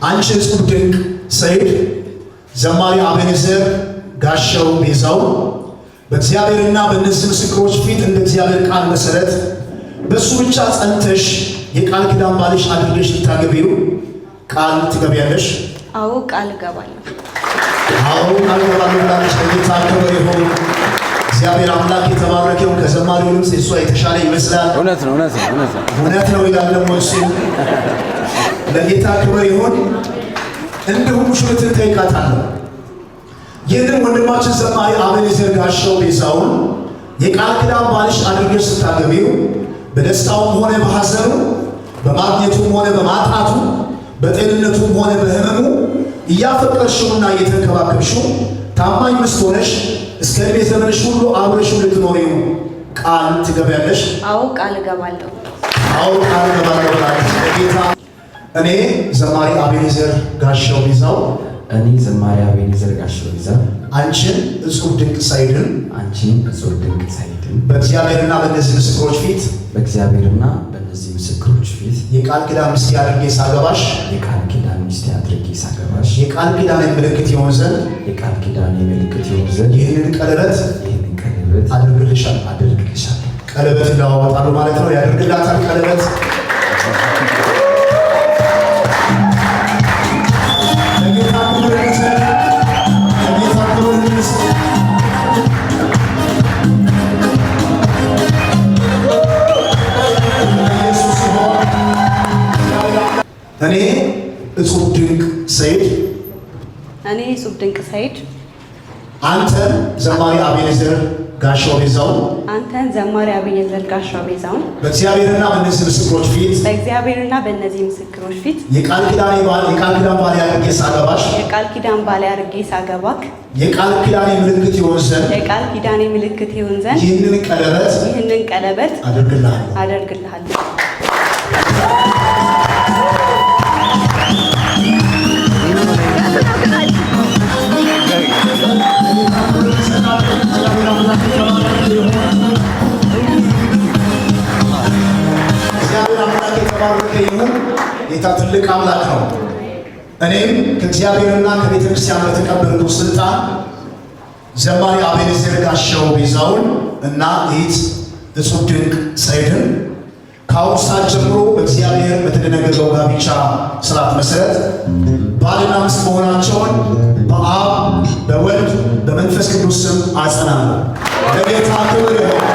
አንቺ እጹብ ድንቅ ሰይድ ዘማሪ አቤኔዘር ጋሻው ቤዛው በእግዚአብሔርና በእነዚህ ምስክሮች ፊት እንደ እግዚአብሔር ቃል መሰረት በሱ ብቻ ጸንተሽ የቃል ኪዳን ባልሽ አድርገሽ ልታገቢው ቃል ትገቢያለሽ? አዎ ቃል እገባለሁ። አዎ ቃል እገባለሁ ብላለች። ለጌታ ክብር ይሁን። እግዚአብሔር አምላክ የተባረከው ከዘማሪው ድምፅ እሷ የተሻለ ይመስላል። እውነት ነው ይላል ደግሞ እሱ። ለጌታ ክብር ይሁን። እንዲሁም ሙሽሪትን ጠይቃታለሁ። ይህንን ወንድማችን ዘማሪ አቤኔዘር ጋሻው ቤዛውን የቃል ኪዳን ባልሽ አድርገሽ ስታገቢው በደስታውም ሆነ በሐዘኑ በማግኘቱም ሆነ በማጣቱ በጤንነቱም ሆነ በሕመሙ እያፈቀርሽውና እየተንከባከብሽው ታማኝ ሚስት ሆነሽ እስከ ዕድሜ ዘመንሽ ሁሉ አብረሽው ልትኖሪው ቃል ትገቢያለሽ? አዎ ቃል እገባለሁ። አዎ ቃል እገባለሁ ብላለች። ለጌታ እኔ ዘማሪ አቤኔዘር ጋሻው ቤዛው አንቺን እጹብ ድንቅ ሰይድን በእግዚአብሔርና በእነዚህ ምስክሮች ፊት የቃል ኪዳን ሚስት አድርጌ ሳገባሽ የቃል ኪዳን ምልክት ይሆን ዘንድ ይህንን ቀለበት አድርግልሻለሁ። ቀለበት እንዳወጣሉ ማለት ነው። ያደርግላታል ቀለበት። እኔ እጹብ ድንቅ ሰይድ አንተን ዘማሪ አቤኔዘር ጋሻው ቤዛውን በእግዚአብሔርና በእነዚህ ምስክሮች ፊት የቃል ኪዳን ባል አድርጌ ሳገባሽ የቃል ኪዳኔ ምልክት ይሆን ዘንድ ይህንን ቀለበት አደርግልሃለሁ። ጌታ ትልቅ አምላክ ነው። እኔም ከእግዚአብሔርና ከቤተ ክርስቲያን በተቀበልኩት ስልጣን ዘማሪ አቤኔዘር ጋሻው ቤዛውን እና እህት እጹብ ድንቅ ሰይድን ከአሁኑ ሰዓት ጀምሮ በእግዚአብሔር በተደነገገው ጋብቻ ስርዓት መሰረት ባልና ሚስት መሆናቸውን በአብ በወልድ በመንፈስ ቅዱስ ስም አጸናለሁ። ለጌታ ክብር ይሁን።